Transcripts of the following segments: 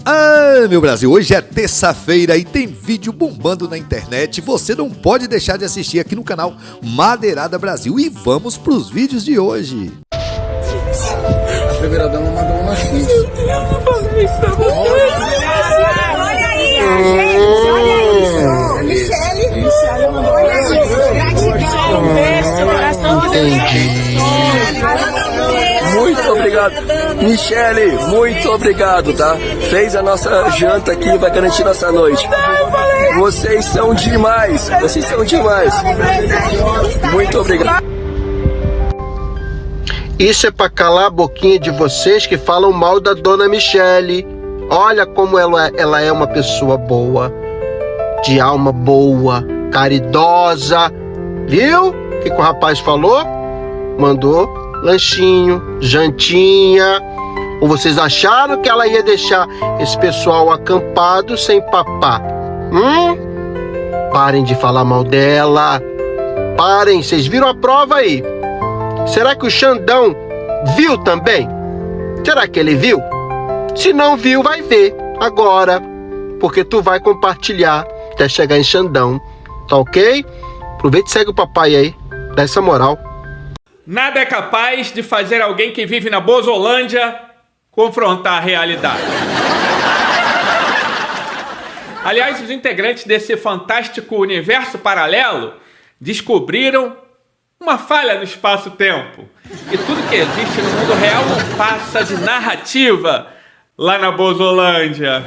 Ah, meu Brasil, hoje é terça-feira e tem vídeo bombando na internet. Você não pode deixar de assistir aqui no canal Madeirada Brasil. E vamos pros vídeos de hoje. A primeira dama mandou uma ficha. Eu falei pra você. Olha aí, gente, olha isso. A Michele mandou olha isso. Gratidão. Um beijo, seu coração que Deus Muito obrigado. Michele, muito obrigado, tá? Fez a nossa janta aqui, vai garantir nossa noite. Vocês são demais. Vocês são demais. Muito obrigado. Isso é pra calar a boquinha de vocês que falam mal da dona Michele. Olha como ela é uma pessoa boa, de alma boa, caridosa. Viu o que o rapaz falou? Mandou lanchinho, jantinha. Ou vocês acharam que ela ia deixar esse pessoal acampado sem papá? Parem de falar mal dela. Parem, vocês viram a prova aí? Será que o Xandão viu também? Será que ele viu? Se não viu, vai ver agora, porque tu vai compartilhar até chegar em Xandão, tá ok? Aproveita e segue o papai aí, dá essa moral. Nada é capaz de fazer alguém que vive na Bozolândia confrontar a realidade. Aliás, os integrantes desse fantástico universo paralelo descobriram uma falha no espaço-tempo. E tudo que existe no mundo real não passa de narrativa lá na Bozolândia.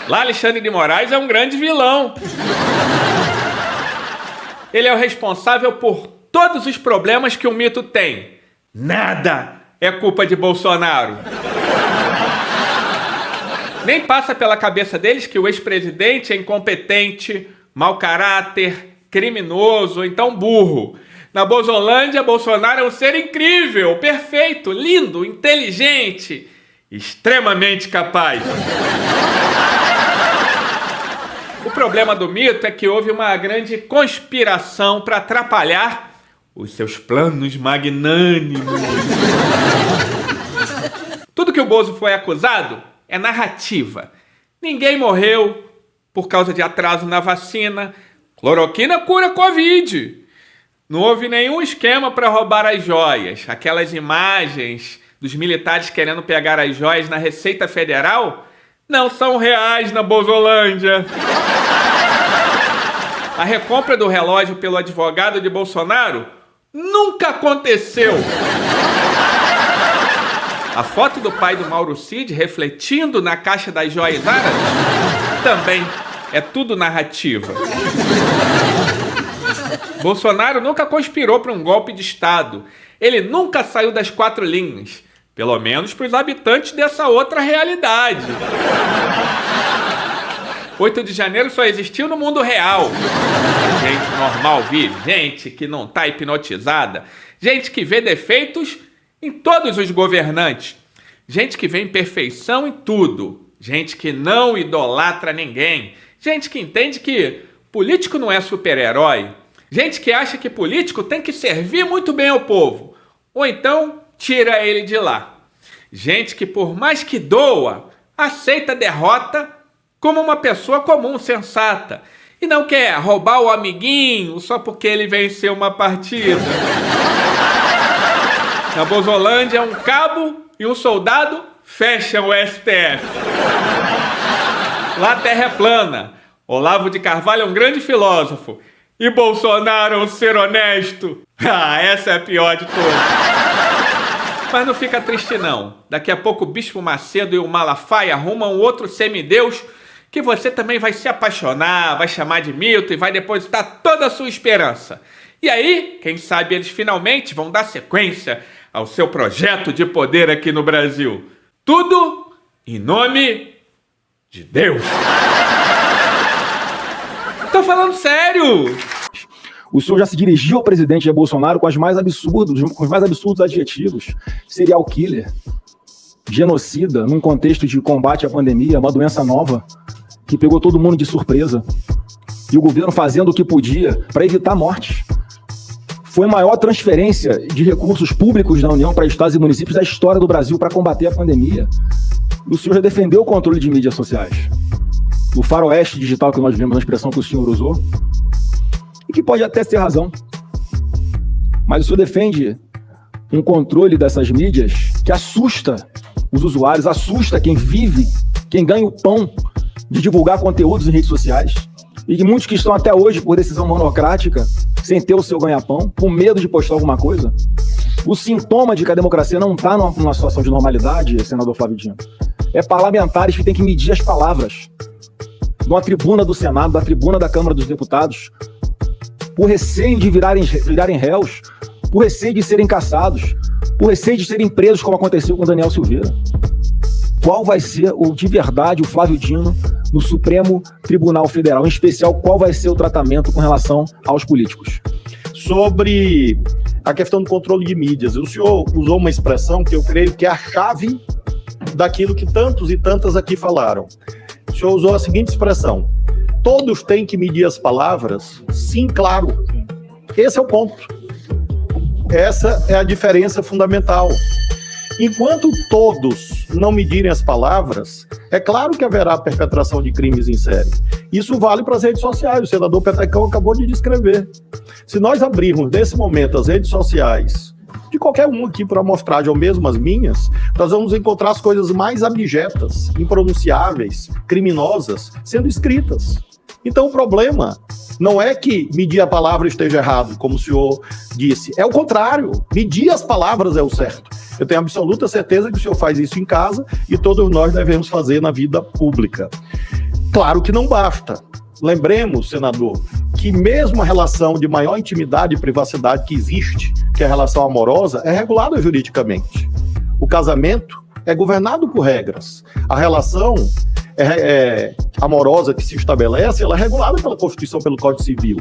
Lá, Alexandre de Moraes é um grande vilão. Ele é o responsável por todos os problemas que o mito tem. Nada é culpa de Bolsonaro. Nem passa pela cabeça deles que o ex-presidente é incompetente, mau caráter, criminoso ou então burro. Na Bozolândia, Bolsonaro é um ser incrível, perfeito, lindo, inteligente, extremamente capaz. O problema do mito é que houve uma grande conspiração para atrapalhar os seus planos magnânimos. Tudo que o Bozo foi acusado é narrativa. Ninguém morreu por causa de atraso na vacina. Cloroquina cura Covid. Não houve nenhum esquema para roubar as joias. Aquelas imagens dos militares querendo pegar as joias na Receita Federal não são reais na Bozolândia. A recompra do relógio pelo advogado de Bolsonaro nunca aconteceu. A foto do pai do Mauro Cid refletindo na caixa das joias árabes também é tudo narrativa. Bolsonaro nunca conspirou para um golpe de Estado. Ele nunca saiu das quatro linhas. Pelo menos para os habitantes dessa outra realidade. 8 de janeiro só existiu no mundo real. Gente normal vive, gente que não está hipnotizada, gente que vê defeitos em todos os governantes, gente que vê imperfeição em tudo, gente que não idolatra ninguém, gente que entende que político não é super-herói, gente que acha que político tem que servir muito bem ao povo, ou então tira ele de lá. Gente que por mais que doa, aceita a derrota como uma pessoa comum, sensata, e não quer roubar o amiguinho só porque ele venceu uma partida. Na Bozolândia, um cabo e um soldado fecham o STF. Lá a terra é plana. Olavo de Carvalho é um grande filósofo. E Bolsonaro é um ser honesto. Ah, essa é a pior de todas. Mas não fica triste não. Daqui a pouco o Bispo Macedo e o Malafaia arrumam outro semideus que você também vai se apaixonar, vai chamar de mito e vai depositar toda a sua esperança. E aí, quem sabe eles finalmente vão dar sequência ao seu projeto de poder aqui no Brasil. Tudo em nome de Deus. Tô falando sério. O senhor já se dirigiu ao presidente Jair Bolsonaro com os mais absurdos adjetivos. Serial killer, genocida, num contexto de combate à pandemia, uma doença nova que pegou todo mundo de surpresa. E o governo fazendo o que podia para evitar mortes. Foi a maior transferência de recursos públicos da União para estados e municípios da história do Brasil para combater a pandemia. O senhor já defendeu o controle de mídias sociais, o faroeste digital que nós vimos na expressão que o senhor usou, e que pode até ter razão. Mas o senhor defende um controle dessas mídias que assusta os usuários, assusta quem vive, quem ganha o pão de divulgar conteúdos em redes sociais, e que muitos que estão até hoje por decisão monocrática, sem ter o seu ganha-pão, com medo de postar alguma coisa. O sintoma de que a democracia não está numa situação de normalidade, senador Flávio Dino, é parlamentares que têm que medir as palavras numa tribuna do Senado, da tribuna da Câmara dos Deputados, por receio de virarem réus, por receio de serem caçados, por receio de serem presos, como aconteceu com o Daniel Silveira. Qual vai ser, de verdade, o Flávio Dino no Supremo Tribunal Federal? Em especial, qual vai ser o tratamento com relação aos políticos? Sobre a questão do controle de mídias, o senhor usou uma expressão que eu creio que é a chave daquilo que tantos e tantas aqui falaram. O senhor usou a seguinte expressão: todos têm que medir as palavras? Sim, claro. Esse é o ponto. Essa é a diferença fundamental. Enquanto todos não medirem as palavras, é claro que haverá perpetração de crimes em série. Isso vale para as redes sociais, o senador Petecão acabou de descrever. Se nós abrirmos nesse momento as redes sociais, de qualquer um aqui por amostragem, ou mesmo as minhas, nós vamos encontrar as coisas mais abjetas, impronunciáveis, criminosas, sendo escritas. Então o problema não é que medir a palavra esteja errado, como o senhor disse. É o contrário. Medir as palavras é o certo. Eu tenho absoluta certeza que o senhor faz isso em casa e todos nós devemos fazer na vida pública. Claro que não basta. Lembremos, senador, que mesmo a relação de maior intimidade e privacidade que existe, que é a relação amorosa, é regulada juridicamente. O casamento é governado por regras. A relação amorosa que se estabelece, ela é regulada pela Constituição, pelo Código Civil.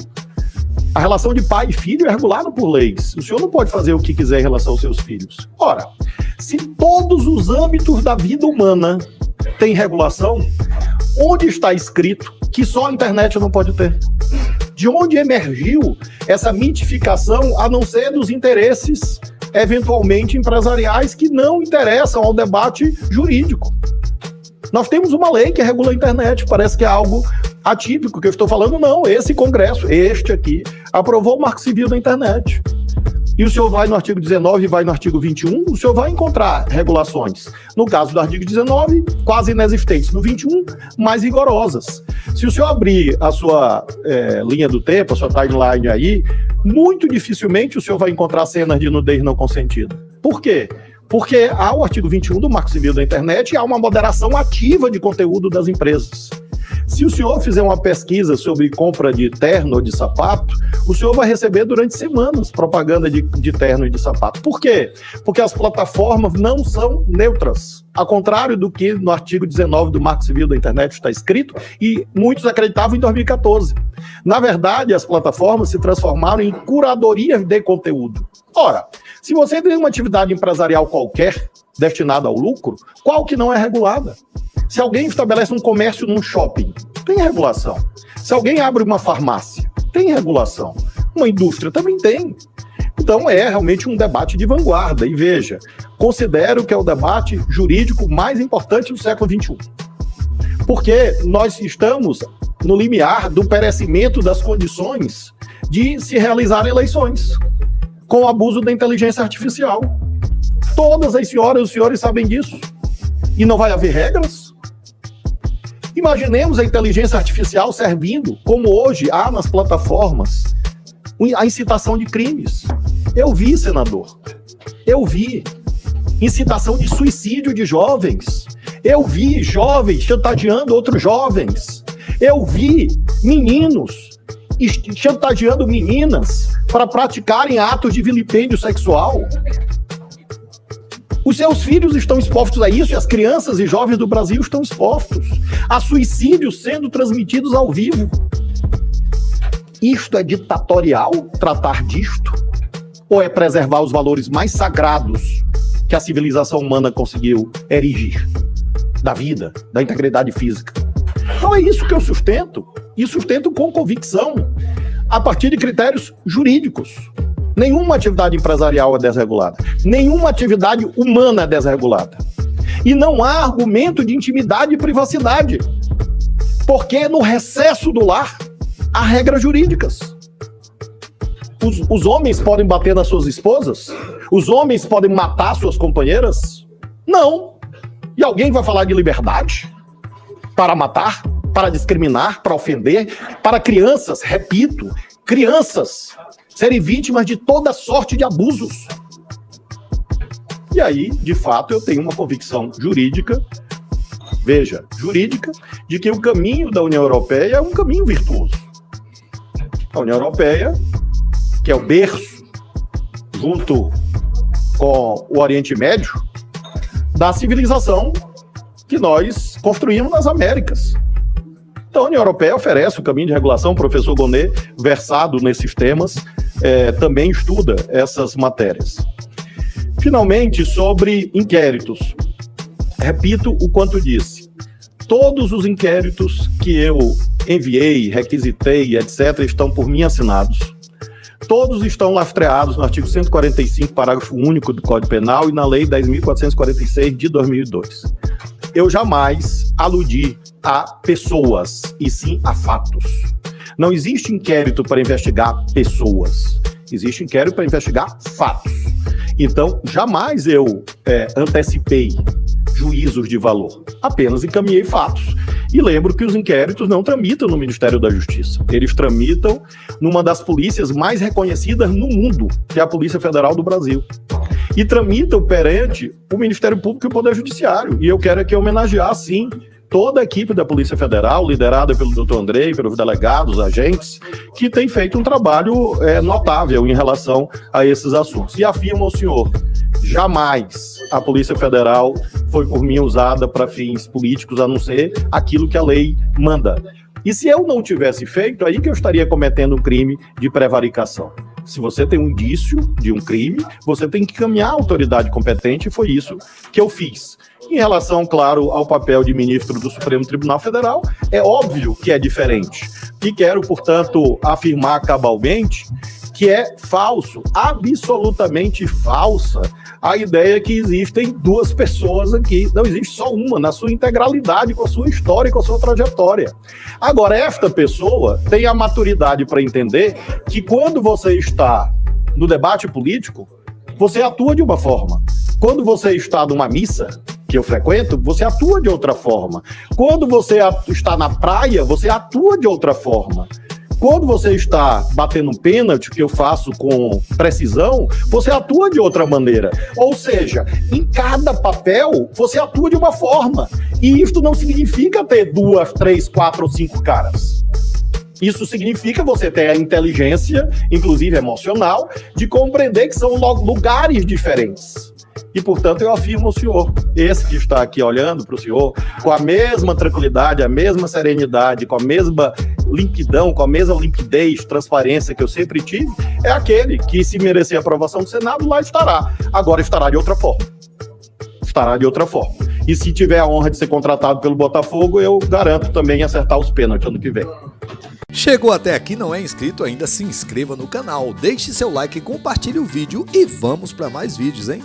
A relação de pai e filho é regulada por leis. O senhor não pode fazer o que quiser em relação aos seus filhos. Ora, se todos os âmbitos da vida humana têm regulação, onde está escrito que só a internet não pode ter? De onde emergiu essa mitificação, a não ser dos interesses, eventualmente, empresariais que não interessam ao debate jurídico? Nós temos uma lei que regula a internet, parece que é algo atípico que eu estou falando. Não, esse Congresso, este aqui, aprovou o Marco Civil da internet. E o senhor vai no artigo 19 e vai no artigo 21, o senhor vai encontrar regulações. No caso do artigo 19, quase inexistentes. No 21, mais rigorosas. Se o senhor abrir a sua linha do tempo, a sua timeline aí, muito dificilmente o senhor vai encontrar cenas de nudez não consentida. Por quê? Porque há o artigo 21 do Marco Civil da internet e há uma moderação ativa de conteúdo das empresas. Se o senhor fizer uma pesquisa sobre compra de terno ou de sapato, o senhor vai receber durante semanas propaganda de terno e de sapato. Por quê? Porque as plataformas não são neutras. Ao contrário do que no artigo 19 do Marco Civil da internet está escrito, e muitos acreditavam em 2014. Na verdade, as plataformas se transformaram em curadorias de conteúdo. Ora, se você tem uma atividade empresarial qualquer destinada ao lucro, qual que não é regulada? Se alguém estabelece um comércio num shopping, tem regulação. Se alguém abre uma farmácia, tem regulação. Uma indústria também tem. Então é realmente um debate de vanguarda. E veja, considero que é o debate jurídico mais importante do século XXI. Porque nós estamos no limiar do perecimento das condições de se realizar eleições, com o abuso da inteligência artificial. Todas as senhoras e os senhores sabem disso. E não vai haver regras? Imaginemos a inteligência artificial servindo, como hoje há nas plataformas, a incitação de crimes. Eu vi, senador. Eu vi incitação de suicídio de jovens. Eu vi jovens chantageando outros jovens. Eu vi meninos chantageando meninas para praticarem atos de vilipêndio sexual. Os seus filhos estão expostos a isso e as crianças e jovens do Brasil estão expostos a suicídios sendo transmitidos ao vivo. Isto é ditatorial, tratar disto? Ou é preservar os valores mais sagrados que a civilização humana conseguiu erigir? Da vida, da integridade física. Então é isso que eu sustento. E sustento com convicção, a partir de critérios jurídicos. Nenhuma atividade empresarial é desregulada. Nenhuma atividade humana é desregulada. E não há argumento de intimidade e privacidade. Porque no recesso do lar há regras jurídicas. Os homens podem bater nas suas esposas? Os homens podem matar suas companheiras? Não. E alguém vai falar de liberdade? Para matar? Para discriminar? Para ofender? Para crianças, repito, crianças serem vítimas de toda sorte de abusos. E aí, de fato, eu tenho uma convicção jurídica, veja, jurídica, de que o caminho da União Europeia é um caminho virtuoso. A União Europeia, que é o berço, junto com o Oriente Médio, da civilização que nós construímos nas Américas. Então, a União Europeia oferece o caminho de regulação. O professor Gonnet, versado nesses temas, também estuda essas matérias. Finalmente, sobre inquéritos. Repito o quanto disse. Todos os inquéritos que eu enviei, requisitei, etc., estão por mim assinados. Todos estão lastreados no artigo 145, parágrafo único do Código Penal e na Lei 10.446 de 2002. Eu jamais aludi a pessoas, e sim a fatos. Não existe inquérito para investigar pessoas. Existe inquérito para investigar fatos. Então, jamais eu antecipei juízos de valor. Apenas encaminhei fatos. E lembro que os inquéritos não tramitam no Ministério da Justiça. Eles tramitam numa das polícias mais reconhecidas no mundo, que é a Polícia Federal do Brasil. E tramitam perante o Ministério Público e o Poder Judiciário. E eu quero aqui homenagear, sim, toda a equipe da Polícia Federal, liderada pelo Dr. Andrei, pelos delegados, agentes, que tem feito um trabalho notável em relação a esses assuntos. E afirmo ao senhor, jamais a Polícia Federal foi por mim usada para fins políticos, a não ser aquilo que a lei manda. E se eu não tivesse feito, aí que eu estaria cometendo um crime de prevaricação. Se você tem um indício de um crime, você tem que caminhar à autoridade competente, e foi isso que eu fiz. Em relação, claro, ao papel de ministro do Supremo Tribunal Federal, é óbvio que é diferente. E quero, portanto, afirmar cabalmente que é falso, absolutamente falsa, a ideia que existem duas pessoas aqui. Não existe só uma, na sua integralidade, com a sua história e com a sua trajetória. Agora, esta pessoa tem a maturidade para entender que quando você está no debate político, você atua de uma forma. Quando você está numa missa, que eu frequento, você atua de outra forma. Quando você está na praia, você atua de outra forma. Quando você está batendo um pênalti, que eu faço com precisão, você atua de outra maneira. Ou seja, em cada papel, você atua de uma forma. E isso não significa ter 2, 3, 4 ou 5 caras. Isso significa você ter a inteligência, inclusive emocional, de compreender que são lugares diferentes. E, portanto, eu afirmo ao senhor, esse que está aqui olhando para o senhor, com a mesma tranquilidade, a mesma serenidade, com a mesma limpidão, com a mesma limpidez, transparência que eu sempre tive, é aquele que, se merecer a aprovação do Senado, lá estará. Agora estará de outra forma. Estará de outra forma. E se tiver a honra de ser contratado pelo Botafogo, eu garanto também acertar os pênaltis ano que vem. Chegou até aqui, não é inscrito ainda? Se inscreva no canal, deixe seu like, compartilhe o vídeo e vamos para mais vídeos, hein?